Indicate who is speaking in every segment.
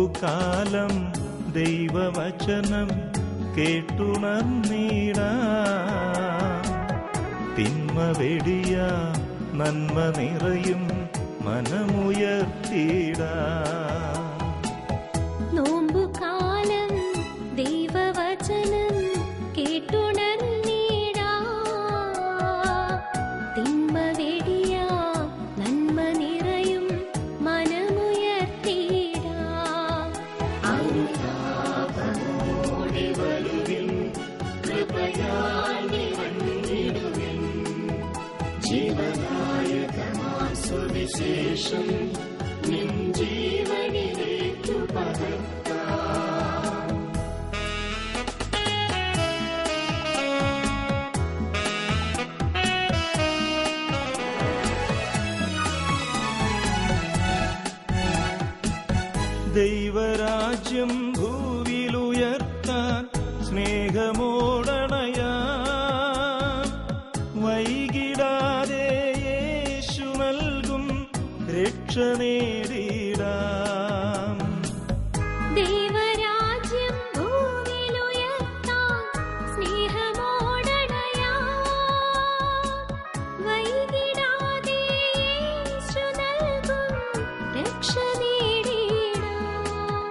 Speaker 1: നോമ്പുകാലം ദൈവവചനം കേട്ടുണർന്നിടാം. തിന്മ വെടിയ നന്മ നിറയും മനമുയർത്തിടാം.
Speaker 2: നോമ്പുകാലം ദൈവവചനം കേട്ടുണർന്നിടാം. തിന്മ വെടിയ നന്മ നിറയും മനമുയർത്തിടാം. അനുതാപമോടെ വരുവിൻ, കൃപയാൽ നിറഞ്ഞിടുവിൻ. ജീവദായകമാം സുവിശേഷം നിൻ ജീവനിലേക്കു പകർത്താം.
Speaker 1: ദൈവരാജ്യം ഭൂവിലുയർത്താൻ സ്നേഹമോടണയാം. വൈകിടാതെ യേശു നൽകും രക്ഷ നേടിടാം.
Speaker 2: ദൈവരാജ്യം ഭൂവിലുയർത്താൻ സ്നേഹമോടണയാം. വൈകിടാതെ യേശു നൽകും രക്ഷ നേടിടാം.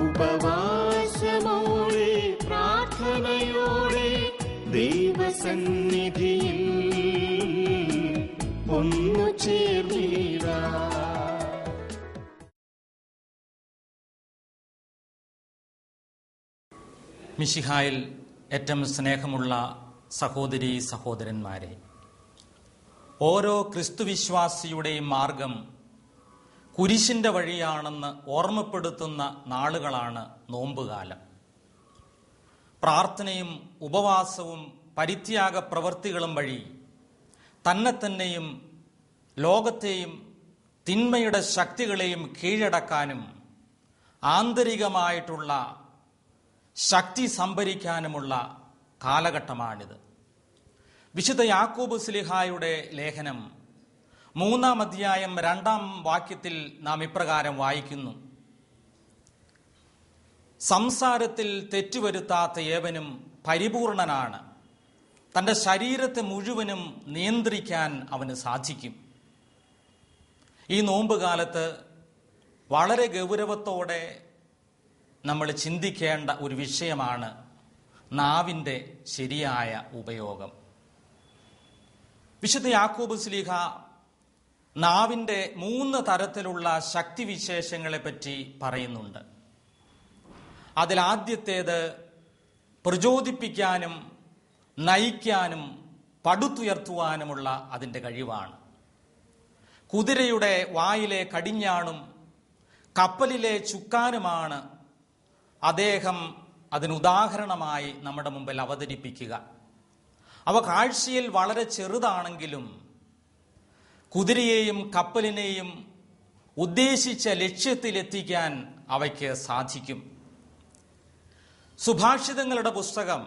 Speaker 1: ഉപവാസമോടെ പ്രാർത്ഥനയോടെ ദൈവസന്നിധിയിൽ ഒന്നു ചേർന്നിടാം.
Speaker 3: മിശിഹായിൽ ഏറ്റവും സ്നേഹമുള്ള സഹോദരീ സഹോദരന്മാരെ, ഓരോ ക്രിസ്തുവിശ്വാസിയുടെയും മാർഗം കുരിശിൻ്റെ വഴിയാണെന്ന് ഓർമ്മപ്പെടുത്തുന്ന നാളുകളാണ് നോമ്പുകാലം. പ്രാർത്ഥനയും ഉപവാസവും പരിത്യാഗ പ്രവൃത്തികളും വഴി തന്നെയും ലോകത്തെയും തിന്മയുടെ ശക്തികളെയും കീഴടക്കാനും ആന്തരികമായിട്ടുള്ള ശക്തി സംഭരിക്കാനുമുള്ള കാലഘട്ടമാണിത്. വിശുദ്ധ യാക്കോബ് ശ്ലീഹായുടെ ലേഖനം 3-ാം അധ്യായം 2-ാം വാക്യത്തിൽ നാം ഇപ്രകാരം വായിക്കുന്നു: സംസാരത്തിൽ തെറ്റുവരുത്താത്ത ഏവനും പരിപൂർണനാണ്. തൻ്റെ ശരീരത്തെ മുഴുവനും നിയന്ത്രിക്കാൻ അവന് സാധിക്കും. ഈ നോമ്പുകാലത്ത് വളരെ ഗൗരവത്തോടെ നമ്മൾ ചിന്തിക്കേണ്ട ഒരു വിഷയമാണ് നാവിൻ്റെ ശരിയായ ഉപയോഗം. വിശുദ്ധ യാക്കോബ് ശ്ലീഹ നാവിൻ്റെ 3 തരത്തിലുള്ള ശക്തിവിശേഷങ്ങളെ പറ്റി പറയുന്നുണ്ട്. അതിലാദ്യത്തേത് പ്രചോദിപ്പിക്കാനും നയിക്കാനും പടുത്തുയർത്തുവാനുമുള്ള അതിൻ്റെ കഴിവാണ്. കുതിരയുടെ വായിലെ കടിഞ്ഞാണും കപ്പലിലെ ചുക്കാനുമാണ് അദ്ദേഹം അതിനുദാഹരണമായി നമ്മുടെ മുമ്പിൽ അവതരിപ്പിക്കുക. അവ കാഴ്ചയിൽ വളരെ ചെറുതാണെങ്കിലും കുതിരയെയും കപ്പലിനെയും ഉദ്ദേശിച്ച ലക്ഷ്യത്തിലെത്തിക്കാൻ അവയ്ക്ക് സാധിക്കും. സുഭാഷിതങ്ങളുടെ പുസ്തകം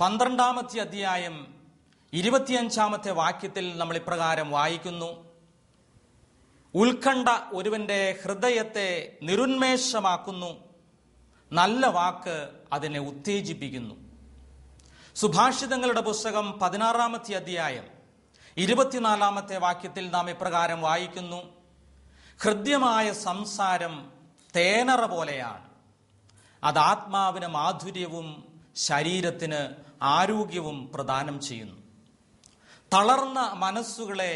Speaker 3: 12-ാമത്തെ അധ്യായം 25-ാമത്തെ വാക്യത്തിൽ നമ്മൾ ഇപ്രകാരം വായിക്കുന്നു: ഉത്കണ്ഠ ഒരുവന്റെ ഹൃദയത്തെ നിരുന്മേഷമാക്കുന്നു, നല്ല വാക്ക് അതിനെ ഉത്തേജിപ്പിക്കുന്നു. സുഭാഷിതങ്ങളുടെ പുസ്തകം 16-ാമത്തെ അധ്യായം 24-ാമത്തെ വാക്യത്തിൽ നാം ഇപ്രകാരം വായിക്കുന്നു: ഹൃദ്യമായ സംസാരം തേനറ പോലെയാണ്, അത് ആത്മാവിന് മാധുര്യവും ശരീരത്തിന് ആരോഗ്യവും പ്രദാനം ചെയ്യുന്നു. തളർന്ന മനസ്സുകളെ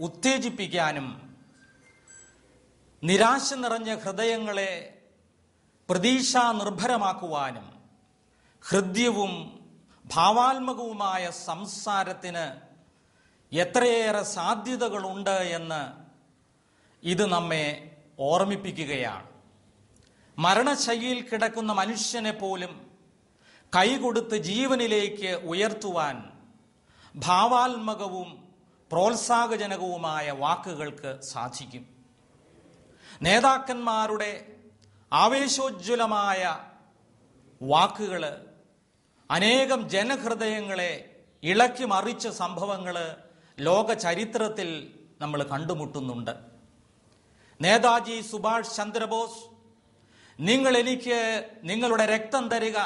Speaker 3: ഉത്തേജിപ്പിക്കാനും നിരാശ നിറഞ്ഞ ഹൃദയങ്ങളെ പ്രതീക്ഷാ നിർഭരമാക്കുവാനും ഹൃദ്യവും ഭാവാത്മകവുമായ സംസാരത്തിന് എത്രയേറെ സാധ്യതകളുണ്ട് എന്ന് ഇത് നമ്മെ ഓർമ്മിപ്പിക്കുകയാണ്. മരണശയ്യയിൽ കിടക്കുന്ന മനുഷ്യനെ പോലും കൈകൊടുത്ത് ജീവനിലേക്ക് ഉയർത്തുവാൻ ഭാവാത്മകവും പ്രോത്സാഹജനകവുമായ വാക്കുകൾക്ക് സാധിക്കും. നേതാക്കന്മാരുടെ ആവേശോജ്വലമായ വാക്കുകൾ അനേകം ജനഹൃദയങ്ങളെ ഇളക്കി മറിച്ച സംഭവങ്ങൾ ലോക ചരിത്രത്തിൽ നമ്മൾ കണ്ടുമുട്ടുന്നുണ്ട്. നേതാജി സുഭാഷ് ചന്ദ്രബോസ്, നിങ്ങൾ എനിക്ക് നിങ്ങളുടെ രക്തം തരിക,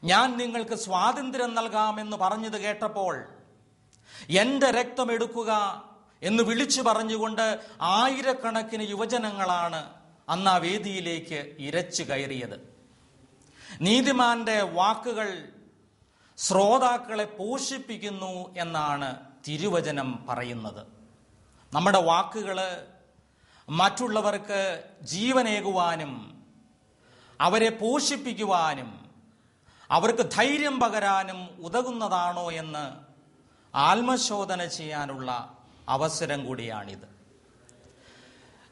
Speaker 3: ഞാൻ നിങ്ങൾക്ക് സ്വാതന്ത്ര്യം നൽകാമെന്ന് പറഞ്ഞത് കേട്ടപ്പോൾ എൻ്റെ രക്തം എടുക്കുക എന്ന് വിളിച്ചു പറഞ്ഞുകൊണ്ട് ആയിരക്കണക്കിന് യുവജനങ്ങളാണ് അന്ന് ആ വേദിയിലേക്ക് ഇരച്ചു കയറിയത്. നീതിമാന്റെ വാക്കുകൾ ശ്രോതാക്കളെ പോഷിപ്പിക്കുന്നു എന്നാണ് തിരുവചനം പറയുന്നത്. നമ്മുടെ വാക്കുകൾ മറ്റുള്ളവർക്ക് ജീവനേകുവാനും അവരെ പോഷിപ്പിക്കുവാനും അവർക്ക് ധൈര്യം പകരാനും ഉതകുന്നതാണോ എന്ന് ആത്മശോധന ചെയ്യാനുള്ള അവസരം കൂടിയാണിത്.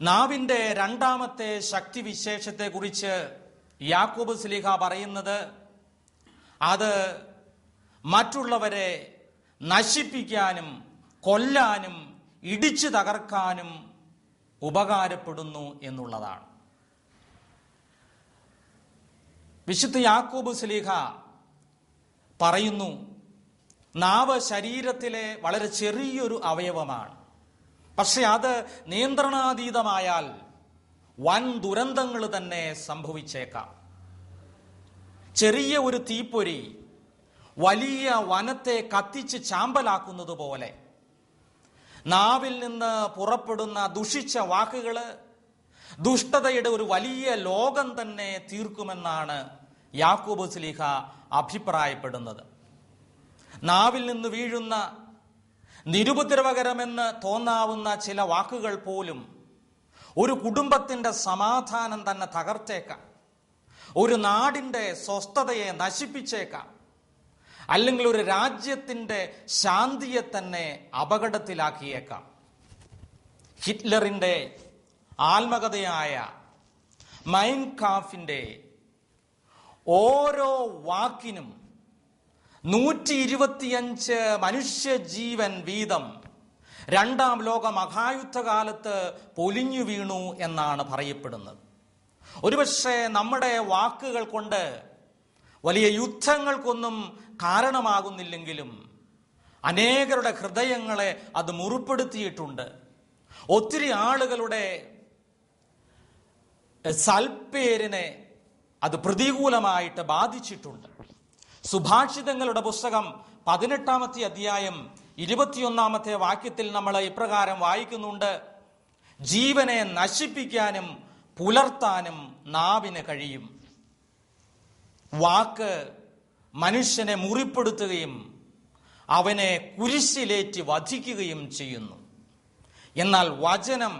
Speaker 3: നാവിൻ്റെ രണ്ടാമത്തെ ശക്തിവിശേഷത്തെക്കുറിച്ച് യാക്കോബ് ശ്ലീഹ പറയുന്നത് അത് മറ്റുള്ളവരെ നശിപ്പിക്കാനും കൊല്ലാനും ഇടിച്ചു തകർക്കാനും ഉപകാരപ്പെടുന്നു എന്നുള്ളതാണ്. വിശുദ്ധ യാക്കോബ് ശ്ലീഹ പറയുന്നു, നാവ് ശരീരത്തിലെ വളരെ ചെറിയൊരു അവയവമാണ്. പക്ഷെ അത് നിയന്ത്രണാതീതമായാൽ വൻ ദുരന്തങ്ങൾ തന്നെ സംഭവിച്ചേക്കാം. ചെറിയ ഒരു തീപ്പൊരി വലിയ വനത്തെ കത്തിച്ച് ചാമ്പലാക്കുന്നത് പോലെ നാവിൽ നിന്ന് പുറപ്പെടുന്ന ദുഷിച്ച വാക്കുകൾ ദുഷ്ടതയുടെ ഒരു വലിയ ലോകം തന്നെ തീർക്കുമെന്നാണ് യാക്കോബ് ശ്ലീഹ അഭിപ്രായപ്പെടുന്നത്. നാവിൽ നിന്ന് വീഴുന്ന നിരുപദ്രവകരമെന്ന് തോന്നാവുന്ന ചില വാക്കുകൾ പോലും ഒരു കുടുംബത്തിന്റെ സമാധാനം തന്നെ തകർത്തേക്കാം, ഒരു നാടിന്റെ സ്വസ്ഥതയെ നശിപ്പിച്ചേക്കാം, അല്ലെങ്കിൽ ഒരു രാജ്യത്തിന്റെ ശാന്തിയെ തന്നെ അപകടത്തിലാക്കിയേക്കാം. ഹിറ്റ്ലറിന്റെ ആത്മകഥയായ മൈൻ കാംഫിന്റെ ഓരോ വാക്കിനും 125 മനുഷ്യജീവൻ വീതം രണ്ടാം ലോക മഹായുദ്ധകാലത്ത് പൊലിഞ്ഞു വീണു എന്നാണ് പറയപ്പെടുന്നത്. ഒരുപക്ഷെ നമ്മുടെ വാക്കുകൾ കൊണ്ട് വലിയ യുദ്ധങ്ങൾക്കൊന്നും കാരണമാകുന്നില്ലെങ്കിലും അനേകരുടെ ഹൃദയങ്ങളെ അത് മുറിപ്പെടുത്തിയിട്ടുണ്ട്. ഒത്തിരി ആളുകളുടെ സൽപ്പേരിനെ അത് പ്രതികൂലമായിട്ട് ബാധിച്ചിട്ടുണ്ട്. സുഭാഷിതങ്ങളുടെ പുസ്തകം 18-ാമത്തെ അധ്യായം 21-ാമത്തെ വാക്യത്തിൽ നമ്മൾ ഇപ്രകാരം വായിക്കുന്നുണ്ട്: ജീവനെ നശിപ്പിക്കാനും പുലർത്താനും നാവിന് കഴിയും. വാക്ക് മനുഷ്യനെ മുറിപ്പെടുത്തുകയും അവനെ കുരിശിലേറ്റി വധിക്കുകയും ചെയ്യുന്നു. എന്നാൽ വചനം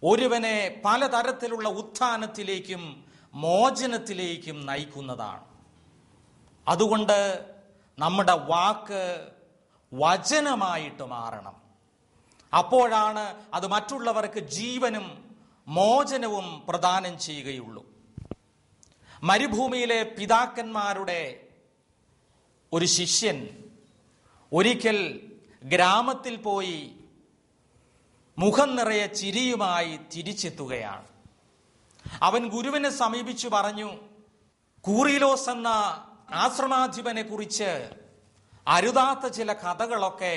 Speaker 3: ഒരുവനെ പലതരത്തിലുള്ള ഉത്ഥാനത്തിലേക്കും മോചനത്തിലേക്കും നയിക്കുന്നതാണ്. അതുകൊണ്ട് നമ്മുടെ വാക്ക് വചനമായിട്ട് മാറണം. അപ്പോഴാണ് അത് മറ്റുള്ളവർക്ക് ജീവനും മോചനവും പ്രദാനം ചെയ്യുകയുള്ളൂ. മരുഭൂമിയിലെ പിതാക്കന്മാരുടെ ഒരു ശിഷ്യൻ ഒരിക്കൽ ഗ്രാമത്തിൽ പോയി മുഖം നിറയെ ചിരിയുമായി തിരിച്ചെത്തുകയാണ്. അവൻ ഗുരുവിനെ സമീപിച്ചു പറഞ്ഞു, കൂറിലോസ് എന്ന ആശ്രമാധിപനെ കുറിച്ച് അരുതാത്ത ചില കഥകളൊക്കെ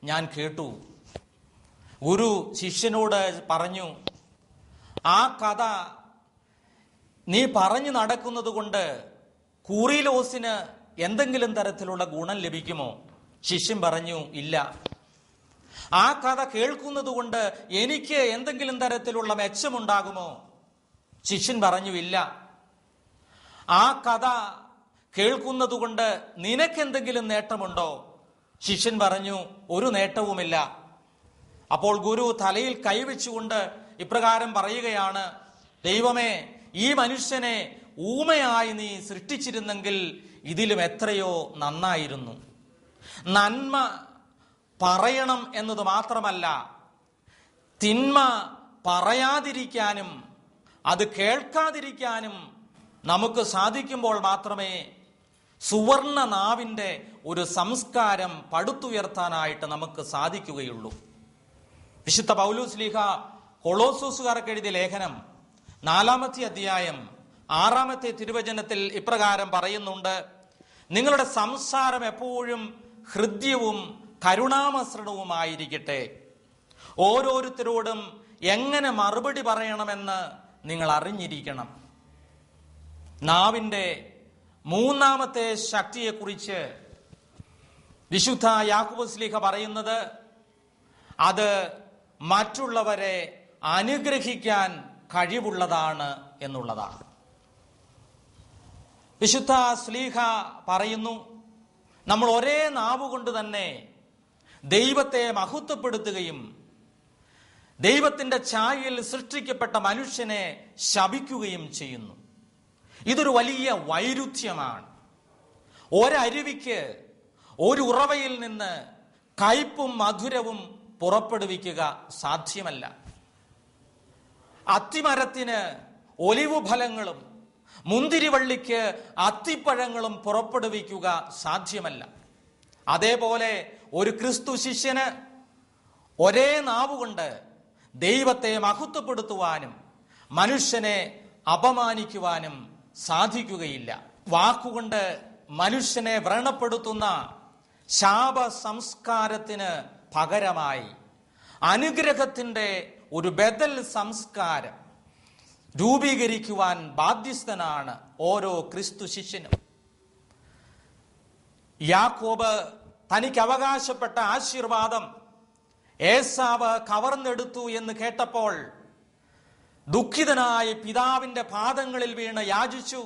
Speaker 3: ഞാൻ കേട്ടു. ഗുരു ശിഷ്യനോട് പറഞ്ഞു, ആ കഥ നീ പറഞ്ഞു നടക്കുന്നത് കൊണ്ട് കൂറിലോസിന് എന്തെങ്കിലും തരത്തിലുള്ള ഗുണം ലഭിക്കുമോ? ശിഷ്യൻ പറഞ്ഞു, ഇല്ല. ആ കഥ കേൾക്കുന്നത് കൊണ്ട് എനിക്ക് എന്തെങ്കിലും തരത്തിലുള്ള മെച്ചമുണ്ടാകുമോ? ശിഷ്യൻ പറഞ്ഞു, ഇല്ല. ആ കഥ കേൾക്കുന്നത് കൊണ്ട് നിനക്കെന്തെങ്കിലും നേട്ടമുണ്ടോ? ശിഷ്യൻ പറഞ്ഞു, ഒരു നേട്ടവുമില്ല. അപ്പോൾ ഗുരു തലയിൽ കൈവച്ചുകൊണ്ട് ഇപ്രകാരം പറയുകയാണ്, ദൈവമേ, ഈ മനുഷ്യനെ ഊമയായി നീ സൃഷ്ടിച്ചിരുന്നെങ്കിൽ ഇതിലും എത്രയോ നന്നായിരുന്നു. നന്മ പറയണം എന്നത് മാത്രമല്ല, തിന്മ പറയാതിരിക്കാനും അത് കേൾക്കാതിരിക്കാനും നമുക്ക് സാധിക്കുമ്പോൾ മാത്രമേ സുവർണ നാവിൻ്റെ ഒരു സംസ്കാരം പടുത്തുയർത്താനായിട്ട് നമുക്ക് സാധിക്കുകയുള്ളൂ. വിശുദ്ധ പൗലോസ് ശ്ലീഹ കൊളോസ്സോസുകാർക്ക് എഴുതിയ ലേഖനം 4-ാമത്തെ അധ്യായം 6-ാമത്തെ തിരുവചനത്തിൽ ഇപ്രകാരം പറയുന്നുണ്ട്: നിങ്ങളുടെ സംസാരം എപ്പോഴും ഹൃദ്യവും കരുണാമസൃണവുമായിരിക്കട്ടെ. ഓരോരുത്തരോടും എങ്ങനെ മറുപടി പറയണമെന്ന് നിങ്ങൾ അറിഞ്ഞിരിക്കണം. നാവിൻ്റെ മൂന്നാമത്തെ ശക്തിയെക്കുറിച്ച് വിശുദ്ധ യാക്കോബ് ശ്ലീഹ പറയുന്നത് അത് മറ്റുള്ളവരെ അനുഗ്രഹിക്കാൻ കഴിവുള്ളതാണ് എന്നുള്ളതാണ്. വിശുദ്ധ ശ്ലീഹ പറയുന്നു, നമ്മൾ ഒരേ നാവുകൊണ്ട് തന്നെ ദൈവത്തെ മഹത്വപ്പെടുത്തുകയും ദൈവത്തിൻ്റെ ഛായയിൽ സൃഷ്ടിക്കപ്പെട്ട മനുഷ്യനെ ശപിക്കുകയും ചെയ്യുന്നു. ഇതൊരു വലിയ വൈരുദ്ധ്യമാണ്. ഒരരുവിക്ക് ഒരു ഉറവയിൽ നിന്ന് കയ്പും മധുരവും പുറപ്പെടുവിക്കുക സാധ്യമല്ല. അത്തിമരത്തിന് ഒലിവു ഫലങ്ങളും മുന്തിരിവള്ളിക്ക് അത്തിപ്പഴങ്ങളും പുറപ്പെടുവിക്കുക സാധ്യമല്ല. അതേപോലെ ഒരു ക്രിസ്തു ശിഷ്യന് ഒരേ നാവുകൊണ്ട് ദൈവത്തെ മഹത്വപ്പെടുത്തുവാനും മനുഷ്യനെ അപമാനിക്കുവാനും സാധിക്കുകയില്ല. വാക്കുകൊണ്ട് മനുഷ്യനെ വ്രണപ്പെടുത്തുന്ന ശാപ സംസ്കാരത്തിന് പകരമായി അനുഗ്രഹത്തിൻ്റെ ഒരു ബദൽ സംസ്കാരം രൂപീകരിക്കുവാൻ ബാധ്യസ്ഥനാണ് ഓരോ ക്രിസ്തു ശിഷ്യനും. യാക്കോബ് തനിക്ക് അവകാശപ്പെട്ട ആശീർവാദം ഏസാവ് കവർന്നെടുത്തു എന്ന് കേട്ടപ്പോൾ ദുഃഖിതനായി പിതാവിന്റെ പാദങ്ങളിൽ വീണ് യാചിച്ചു,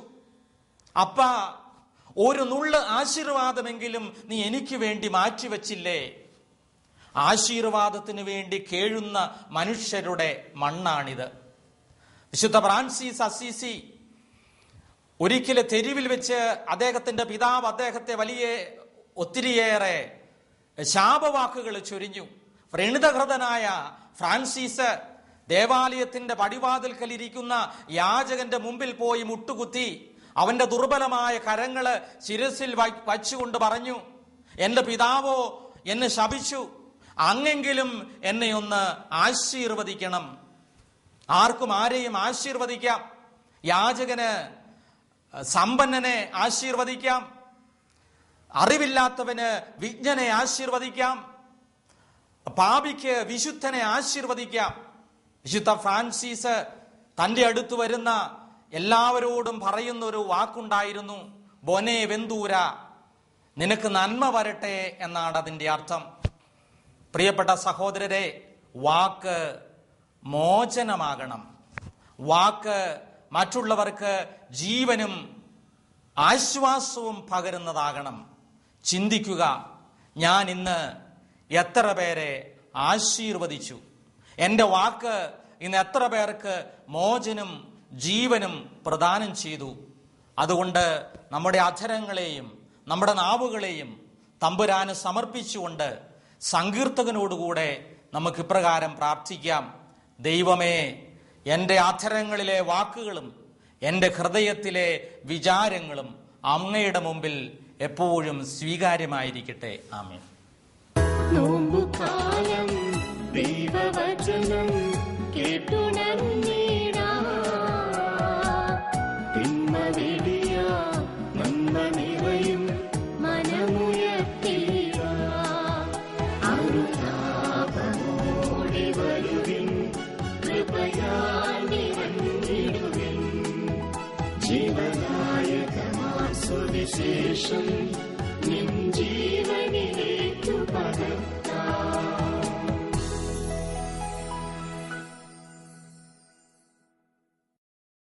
Speaker 3: അപ്പാ, ഒരു നുള്ള് ആശീർവാദമെങ്കിലും നീ എനിക്ക് വേണ്ടി മാറ്റിവെച്ചില്ലേ? ആശീർവാദത്തിന് വേണ്ടി കേഴുന്ന മനുഷ്യരുടെ മണ്ണാണിത്. വിശുദ്ധ ഫ്രാൻസിസ് അസീസി ഒരിക്കൽ തെരുവിൽ വെച്ച് അദ്ദേഹത്തിന്റെ പിതാവ് അദ്ദേഹത്തെ ഒത്തിരിയേറെ ശാപവാക്കുകൾ ചൊരിഞ്ഞു. വ്രണിതഹൃതനായ ഫ്രാൻസിസ് ദേവാലയത്തിന്റെ പടിവാതിൽക്കലിരിക്കുന്ന യാചകന്റെ മുമ്പിൽ പോയി മുട്ടുകുത്തി അവന്റെ ദുർബലമായ കരങ്ങള് ശിരസിൽ വച്ചുകൊണ്ട് പറഞ്ഞു, എന്റെ പിതാവോ എന്നെ ശപിച്ചു, അങ്ങെങ്കിലും എന്നെ ഒന്ന് ആശീർവദിക്കണം. ആർക്കും ആരെയും ആശീർവദിക്കാം. യാചകന് സമ്പന്നനെ ആശീർവദിക്കാം, അറിവില്ലാത്തവന് വിജ്ഞനെ ആശീർവദിക്കാം, പാപിക്ക് വിശുദ്ധനെ ആശീർവദിക്കാം. വിശുദ്ധ ഫ്രാൻസിസ് തൻ്റെ അടുത്ത് വരുന്ന എല്ലാവരോടും പറയുന്ന ഒരു വാക്കുണ്ടായിരുന്നു, ബൊനെ വെന്തൂര, നിനക്ക് നന്മ വരട്ടെ എന്നാണ് അതിൻ്റെ അർത്ഥം. പ്രിയപ്പെട്ട സഹോദരരെ, വാക്ക് മോചനമാകണം. വാക്ക് മറ്റുള്ളവർക്ക് ജീവനും ആശ്വാസവും പകരുന്നതാകണം. ചിന്തിക്കുക, ഞാൻ ഇന്ന് എത്ര പേരെ ആശീർവദിച്ചു? എൻ്റെ വാക്ക് ഇന്ന് എത്ര പേർക്ക് മോചനം ജീവനും പ്രദാനം ചെയ്തു? അതുകൊണ്ട് നമ്മുടെ അധരങ്ങളെയും നമ്മുടെ നാവുകളെയും തമ്പുരാന് സമർപ്പിച്ചുകൊണ്ട് സങ്കീർത്തകനോടുകൂടെ നമുക്ക് ഇപ്രകാരം പ്രാർത്ഥിക്കാം: ദൈവമേ, എൻ്റെ അധരങ്ങളിലെ വാക്കുകളും എൻ്റെ ഹൃദയത്തിലെ വിചാരങ്ങളും അങ്ങയുടെ മുമ്പിൽ എപ്പോഴും സ്വീകാര്യമായിരിക്കട്ടെ. ആമേൻ.
Speaker 2: നോമ്പുകാലം ദൈവവചനം കേട്ടുണർന്നീടാ, തിന്മ വെടിയ നന്മ നിറയും മനമുയർത്തീടാ, അനുതാപമോടെ വരുവിൻ, കൃപയാൽ നിറഞ്ഞിടുവിൻ, ജീവനായകമാം സുവിശേഷം നിൻ ജീവ